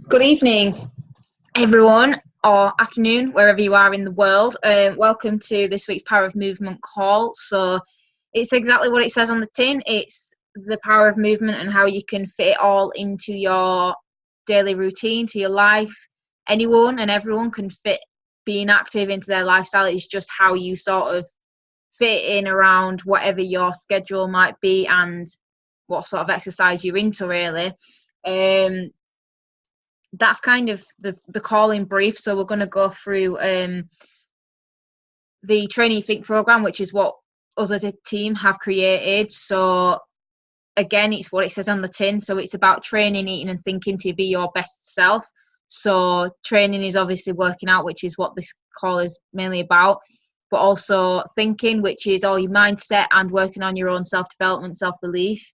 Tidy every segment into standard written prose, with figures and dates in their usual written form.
Good evening, everyone, or afternoon, wherever you are in the world. Welcome to this week's Power of Movement call. So it's exactly what it says on the tin. It's the power of movement and how you can fit it all into your daily routine, to your life. Anyone and everyone can fit being active into their lifestyle. It's just how you sort of fit in around whatever your schedule might be and what sort of exercise you're into, really. That's kind of the call in brief. So we're going to go through the Training Think program, which is what us as a team have created. So again, it's what it says on the tin. So it's about training, eating and thinking to be your best self. So training is obviously working out, which is what this call is mainly about, but also thinking, which is all your mindset and working on your own self-development, self-belief,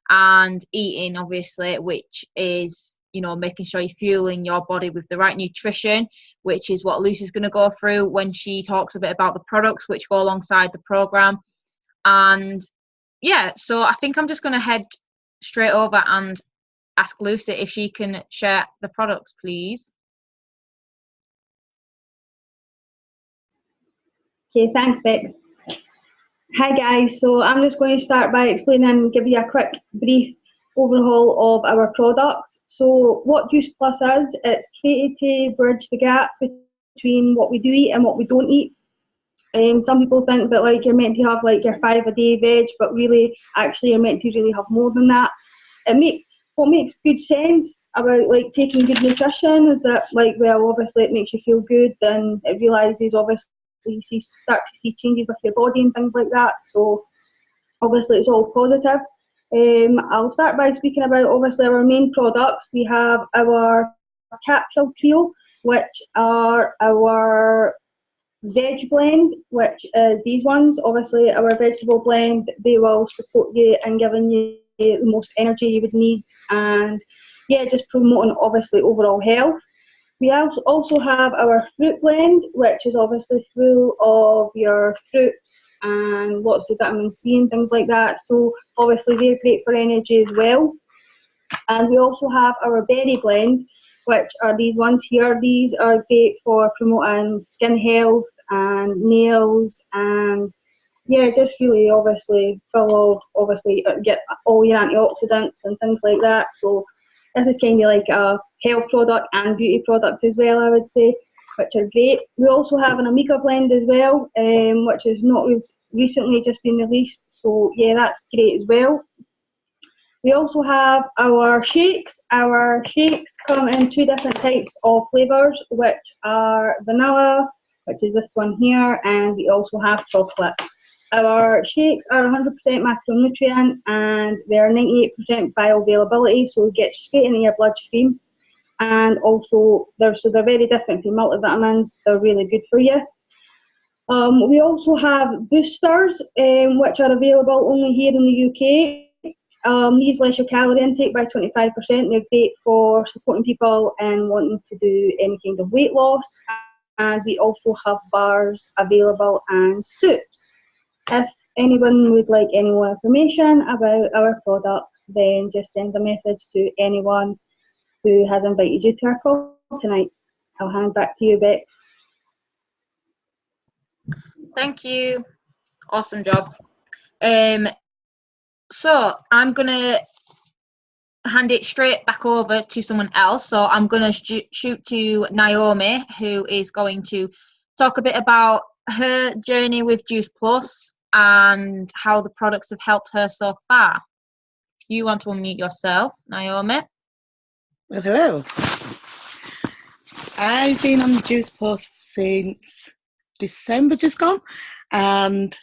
and eating, obviously, which is, making sure you're fueling your body with the right nutrition, which is what Lucy's going to go through when she talks a bit about the products which go alongside the program. And yeah, so I think I'm just going to head straight over and ask Lucy if she can share the products, please. Okay, thanks, Bex. Hi guys, so I'm just going to start by explaining and give you a quick brief overhaul of our products. So what Juice Plus is, it's created to bridge the gap between what we do eat and what we don't eat. Some people think that you're meant to have your 5 a day veg, but really actually you're meant to really have more than that. What makes good sense about taking good nutrition is that obviously it makes you feel good, and it realises obviously you start to see changes with your body and things like that. So obviously it's all positive. I'll start by speaking about obviously our main products. We have our capsule trio, which are our veg blend, which is these ones. Obviously our vegetable blend, they will support you in giving you the most energy you would need, and just promoting obviously overall health. We also have our fruit blend, which is obviously full of your fruits and lots of vitamin C and things like that. So obviously they're great for energy as well. And we also have our berry blend, which are these ones here. These are great for promoting skin health and nails, and just really obviously full of get all your antioxidants and things like that. So this is kind of like a health product and beauty product as well, I would say, which are great. We also have an Omega blend as well, which has not recently just been released. So that's great as well. We also have our shakes. Our shakes come in 2 different types of flavours, which are vanilla, which is this one here, and we also have chocolate. Our shakes are 100% macronutrient and they're 98% bioavailability, so it gets straight into your bloodstream. And also, they're very different from multivitamins. They're really good for you. We also have boosters, which are available only here in the UK. These less your calorie intake by 25%. They're great for supporting people and wanting to do any kind of weight loss. And we also have bars available and soups. If anyone would like any more information about our products, then just send a message to anyone who has invited you to our call tonight. I'll hand back to you, Bex. Thank you. Awesome job. So I'm going to hand it straight back over to someone else. So I'm going to shoot to Naomi, who is going to talk a bit about her journey with Juice Plus and how the products have helped her so far. If you want to unmute yourself, Naomi. Well, hello. I've been on Juice Plus since December just gone, and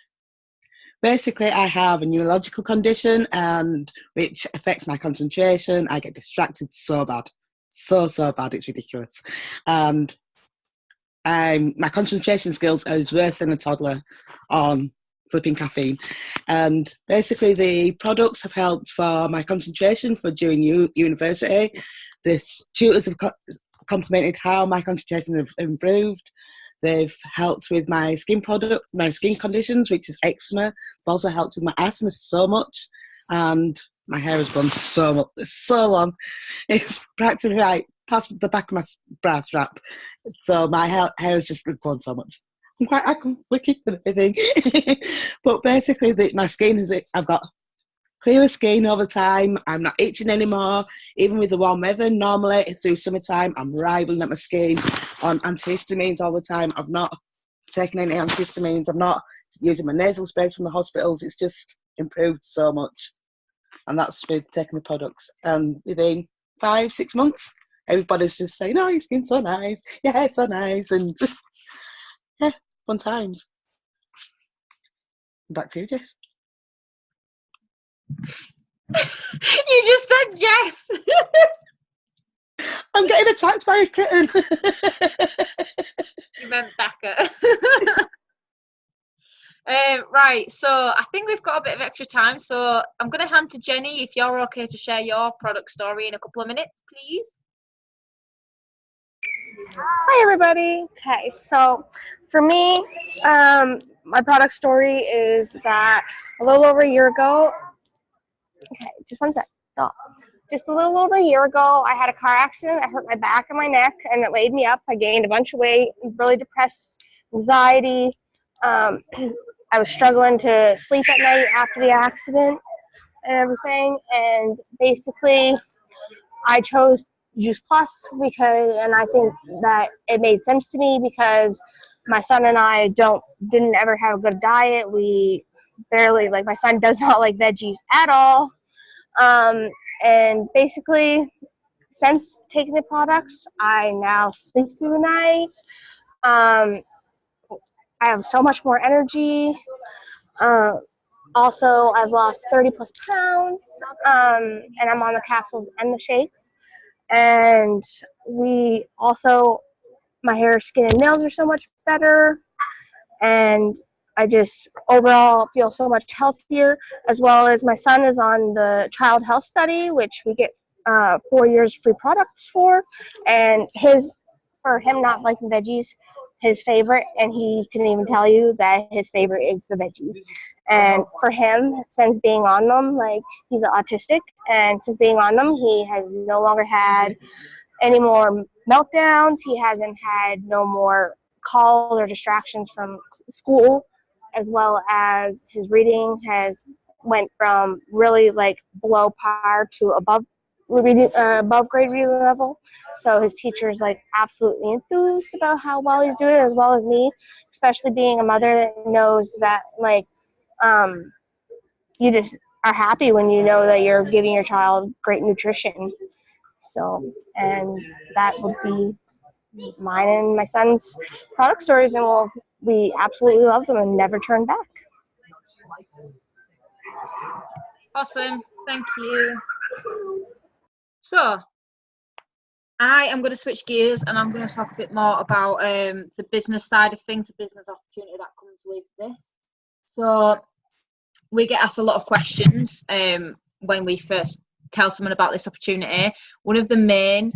basically I have a neurological condition and which affects my concentration. I get distracted so bad, so bad, it's ridiculous. And my concentration skills are as worse than a toddler on flipping caffeine. And basically the products have helped for my concentration for during university. The tutors have complimented how my concentration have improved. They've helped with my skin conditions, which is eczema. They've also helped with my asthma so much, and my hair has grown so long. It's practically like past the back of my bra strap, so my hair has just grown so much. I'm quite wicked and everything. But basically, my skin I've got clearer skin over time. I'm not itching anymore. Even with the warm weather, normally through summertime, I'm rivaling at my skin on antihistamines all the time. I've not taken any antihistamines. I'm not using my nasal sprays from the hospitals. It's just improved so much. And that's with taking the products. And within 5-6 months, everybody's just saying, "Oh, your skin's so nice. Your hair's so nice." And yeah, fun times. Back to you, Jess. You just said yes. I'm getting attacked by a kitten. You meant Becca. Right, so I think we've got a bit of extra time, so I'm going to hand to Jenny if you're okay to share your product story in a couple of minutes, please. Hi everybody. Okay, so for me, my product story is that a little over a year ago, just one sec, stop. Just a little over a year ago, I had a car accident. I hurt my back and my neck, and it laid me up. I gained a bunch of weight, really depressed, anxiety. I was struggling to sleep at night after the accident and everything, and basically I chose Juice Plus and I think that it made sense to me because my son and I didn't ever have a good diet. We barely, my son does not like veggies at all. And basically, since taking the products, I now sleep through the night. I have so much more energy. Also, I've lost 30 plus pounds, and I'm on the capsules and the shakes. And my hair, skin, and nails are so much better. And I just overall feel so much healthier, as well as my son is on the child health study, which we get 4 years free products for. And for him not liking veggies, his favorite, and he can even tell you that his favorite is the veggies. And for him, since being on them, he's autistic, and since being on them, he has no longer had any more meltdowns. He hasn't had no more calls or distractions from school, as well as his reading has went from really below par to above grade reading level. So his teacher's absolutely enthused about how well he's doing, as well as me, especially being a mother that knows that you just are happy when you know that you're giving your child great nutrition. So, and that would be mine and my son's product stories, and we absolutely love them and never turn back. Awesome, thank you. So, I am going to switch gears and I'm going to talk a bit more about the business side of things, the business opportunity that comes with this. So, we get asked a lot of questions when we first tell someone about this opportunity. One of the main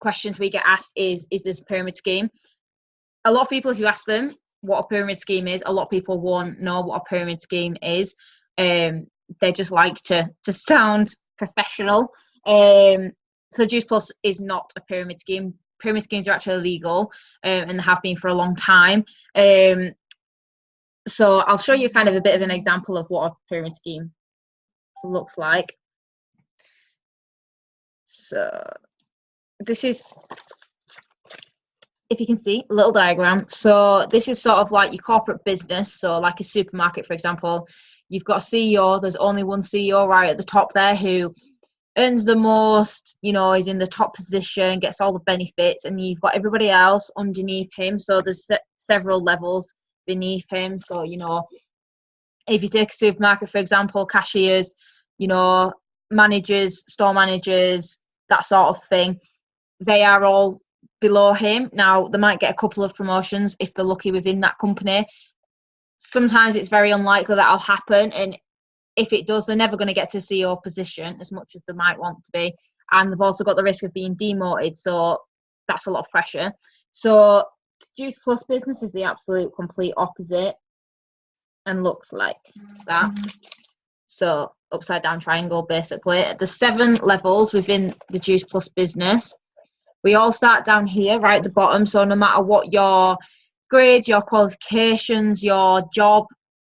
questions we get asked is this a pyramid scheme? A lot of people, if you ask them what a pyramid scheme is, a lot of people won't know what a pyramid scheme is. They just like to sound professional. So Juice Plus is not a pyramid scheme. Pyramid schemes are actually illegal and have been for a long time. So I'll show you kind of a bit of an example of what a pyramid scheme looks like. So this is, if you can see, a little diagram. So this is sort of like your corporate business. So like a supermarket, for example, you've got a CEO. There's only one CEO right at the top there who earns the most, is in the top position, gets all the benefits, and you've got everybody else underneath him. So there's several levels beneath him. So, if you take a supermarket, for example, cashiers, managers, store managers, that sort of thing, they are all below him. Now, they might get a couple of promotions if they're lucky within that company. Sometimes it's very unlikely that'll happen, and if it does, they're never going to get to CEO position as much as they might want to be. And they've also got the risk of being demoted, so that's a lot of pressure. So Juice Plus business is the absolute complete opposite and looks like that. So upside down triangle, basically. There's 7 levels within the Juice Plus business. We all start down here, right at the bottom. So no matter what your grades, your qualifications, your job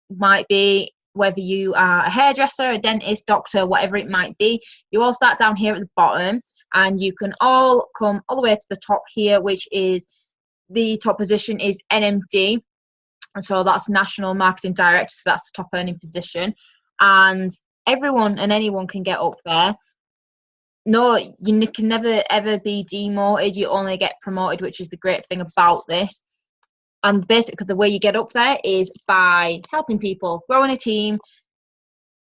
might be, whether you are a hairdresser, a dentist, doctor, whatever it might be, you all start down here at the bottom, and you can all come all the way to the top here, which is the top position is NMD. And so that's National Marketing Director, so that's the top earning position. And everyone and anyone can get up there. No, you can never ever be demoted. You only get promoted, which is the great thing about this. And basically the way you get up there is by helping people, growing a team,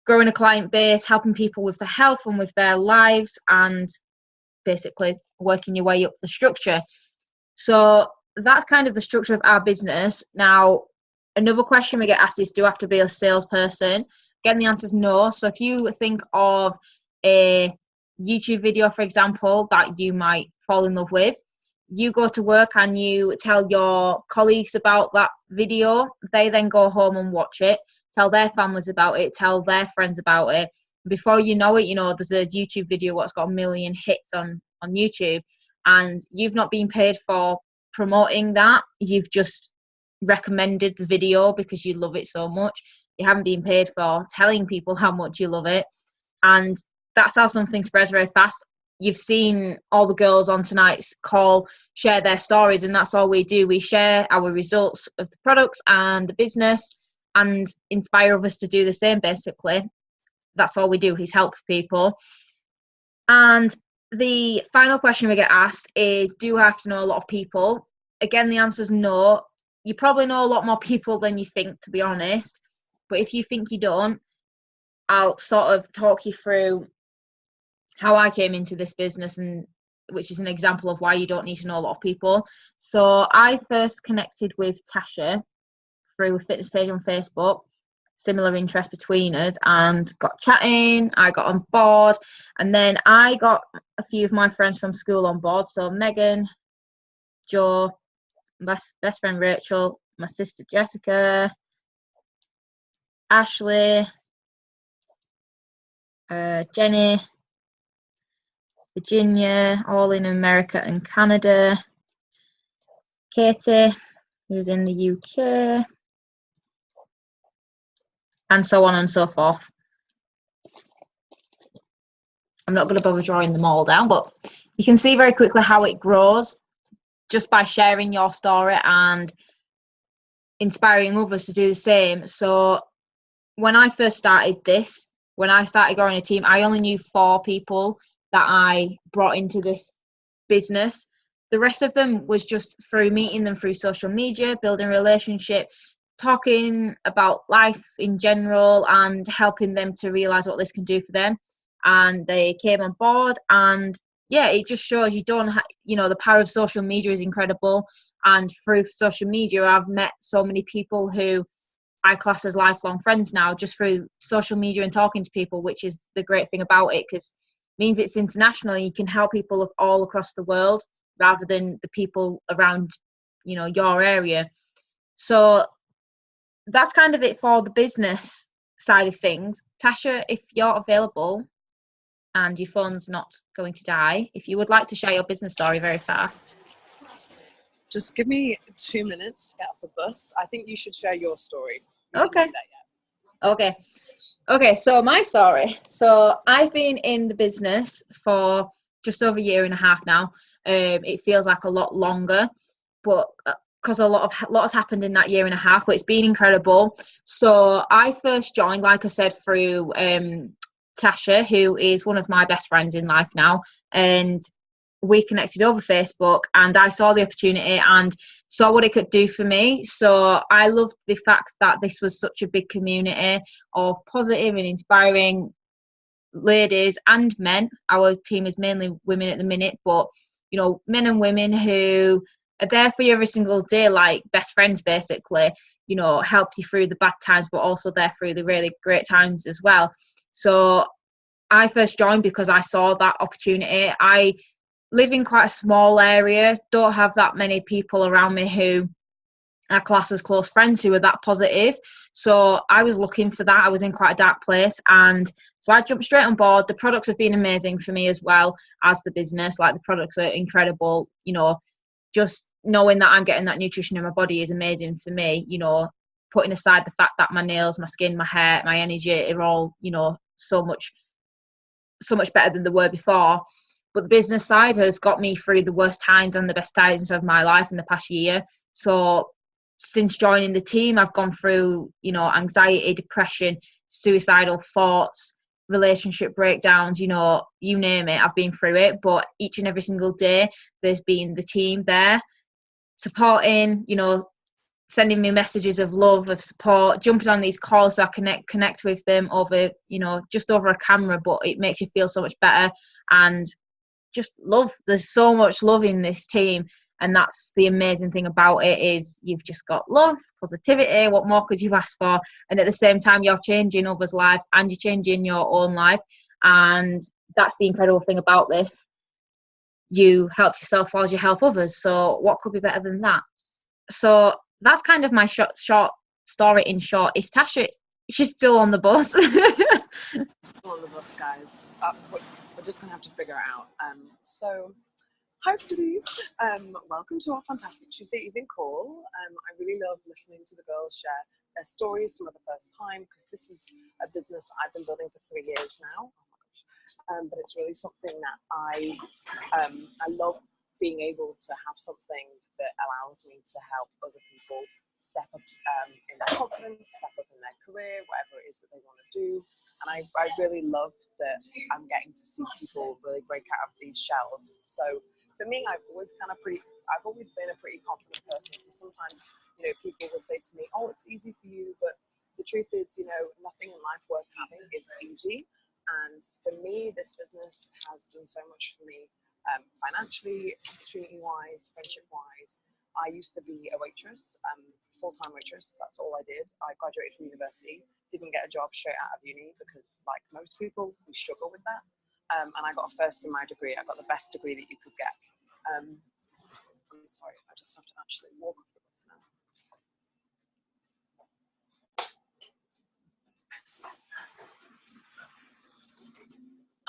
growing a client base, helping people with their health and with their lives, and basically working your way up the structure. So that's kind of the structure of our business. Now, another question we get asked is, do I have to be a salesperson? Again, the answer is no. So if you think of a YouTube video, for example, that you might fall in love with, you go to work and you tell your colleagues about that video. They then go home and watch it, tell their families about it, tell their friends about it. Before you know it, there's a YouTube video what's got 1 million hits on YouTube, and you've not been paid for promoting that. You've just recommended the video because you love it so much. You haven't been paid for telling people how much you love it. And that's how something spreads very fast. You've seen all the girls on tonight's call share their stories, and that's all we do. We share our results of the products and the business and inspire others to do the same, basically. That's all we do, is help people. And the final question we get asked is, do I have to know a lot of people? Again, the answer is no. You probably know a lot more people than you think, to be honest. But if you think you don't, I'll sort of talk you through how I came into this business, and which is an example of why you don't need to know a lot of people. So I first connected with Tasha through a fitness page on Facebook, similar interest between us, and got chatting. I got on board, and then I got a few of my friends from school on board. So Megan, Joe, best friend Rachel, my sister Jessica, Ashley, Jenny, Virginia, all in America and Canada, Katie, who's in the UK, and so on and so forth. I'm not going to bother drawing them all down, but you can see very quickly how it grows just by sharing your story and inspiring others to do the same. So when I first started this, when I started growing a team, I only knew 4 people that I brought into this business. The rest of them was just through meeting them through social media, building a relationship, talking about life in general, and helping them to realize what this can do for them. And they came on board, and yeah, it just shows you don't the power of social media is incredible. And through social media, I've met so many people who I class as lifelong friends now, just through social media and talking to people, which is the great thing about it, because it means it's international. You can help people all across the world rather than the people around, your area. So that's kind of it for the business side of things. Tasha, if you're available and your phone's not going to die, if you would like to share your business story very fast. Just give me 2 minutes to get off the bus. I think you should share your story. Okay. Okay, so my story. So I've been in the business for just over a year and a half now. It feels like a lot longer, but because a lot has happened in that year and a half, but it's been incredible. So I first joined, like I said, through Tasha, who is one of my best friends in life now, and we connected over Facebook, and I saw the opportunity and saw what it could do for me. So I loved the fact that this was such a big community of positive and inspiring ladies and men. Our team is mainly women at the minute, but men and women who are there for you every single day, like best friends, basically, help you through the bad times, but also there through the really great times as well. So I first joined because I saw that opportunity. I live in quite a small area, don't have that many people around me who I class as close friends who are that positive. So I was looking for that. I was in quite a dark place, and so I jumped straight on board. The products have been amazing for me as well as the business. Like, the products are incredible. You know, just knowing that I'm getting that nutrition in my body is amazing for me. You know, putting aside the fact that my nails, my skin, my hair, my energy are all, you know, so much better than they were before. But the business side has got me through the worst times and the best times of my life in the past year. So since joining the team, I've gone through, you know, anxiety, depression, suicidal thoughts, relationship breakdowns, you know, you name it, I've been through it. But each and every single day, there's been the team there supporting, you know, sending me messages of love, of support, jumping on these calls so I connect with them over, you know, just over a camera, but it makes you feel so much better. And just love, there's so much love in this team, and that's the amazing thing about it, is you've just got love, positivity. What more could you ask for? And at the same time, you're changing others' lives and you're changing your own life, and that's the incredible thing about this. You help yourself while you help others, so what could be better than that? So that's kind of my short story in short. If Tasha, she's still on the bus. Still on the bus, guys. We're just gonna have to figure it out. So hopefully, welcome to our fantastic Tuesday evening call. I really love listening to the girls share their stories, some of the first time, because this is a business I've been building for 3 years now. But it's really something that I love, being able to have something that allows me to help other people step up in their confidence, step up in their career, whatever it is that they want to do. And I really love that I'm getting to see people really break out of these shells. So for me, I've always been a pretty confident person. So sometimes, you know, people will say to me, "Oh, it's easy for you," but the truth is, you know, nothing in life worth having is easy. And for me, this business has done so much for me, financially, opportunity-wise, friendship-wise. I used to be a waitress, full-time waitress. That's all I did. I graduated from university, didn't get a job straight out of uni because, like most people, we struggle with that. And I got a first in my degree. I got the best degree that you could get. I'm sorry, I just have to actually walk up the bus now.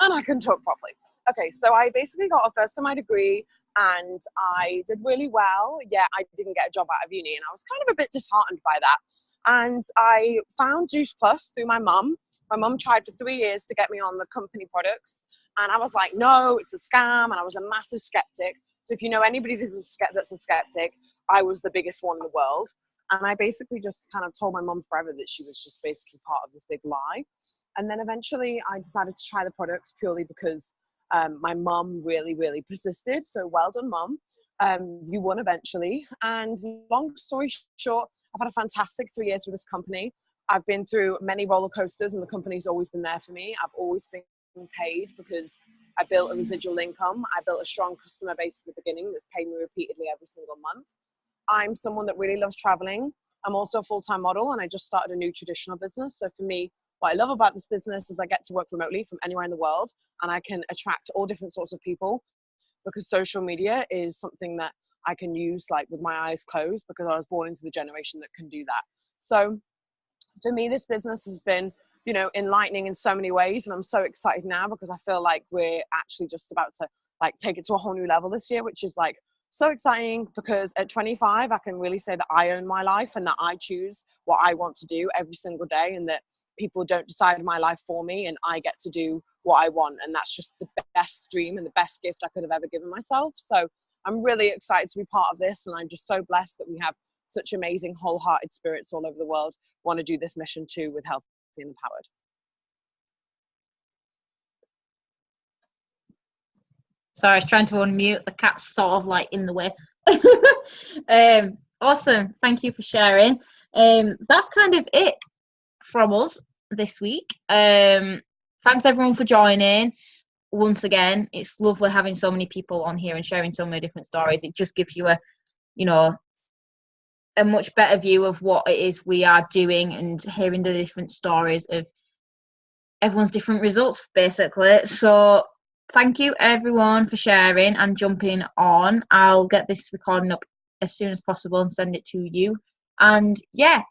And I can talk properly. Okay, so I basically got a first in my degree and I did really well. Yeah, I didn't get a job out of uni and I was kind of a bit disheartened by that. And I found Juice Plus through my mum. My mum tried for 3 years to get me on the company products. And I was like, no, it's a scam. And I was a massive skeptic. So if you know anybody that's a skeptic, I was the biggest one in the world. And I basically just kind of told my mum forever that she was just basically part of this big lie. And then eventually I decided to try the products purely because my mum really, really persisted. So well done, Mum. You won eventually. And long story short, I've had a fantastic 3 years with this company. I've been through many roller coasters and the company's always been there for me. I've always been paid because I built a residual income. I built a strong customer base at the beginning that's paid me repeatedly every single month. I'm someone that really loves traveling. I'm also a full-time model and I just started a new traditional business. So for me, what I love about this business is I get to work remotely from anywhere in the world and I can attract all different sorts of people because social media is something that I can use like with my eyes closed because I was born into the generation that can do that. So for me, this business has been, you know, enlightening in so many ways. And I'm so excited now because I feel like we're actually just about to like take it to a whole new level this year, which is like so exciting because at 25, I can really say that I own my life and that I choose what I want to do every single day and that people don't decide my life for me and I get to do what I want. And that's just the best dream and the best gift I could have ever given myself. So I'm really excited to be part of this. And I'm just so blessed that we have such amazing wholehearted spirits all over the world want to do this mission too with Healthy and Empowered. Sorry, I was trying to unmute. The cat's sort of like in the way. Awesome. Thank you for sharing. That's kind of it from us this week. Thanks everyone for joining. Once again, it's lovely having so many people on here and sharing so many different stories. It just gives you a much better view of what it is we are doing and hearing the different stories of everyone's different results, basically. So thank you everyone for sharing and jumping on. I'll get this recording up as soon as possible and send it to you And yeah,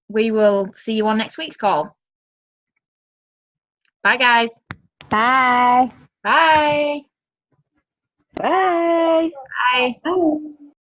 we will see you on next week's call. Bye, guys. Bye. Bye. Bye. Bye. Bye.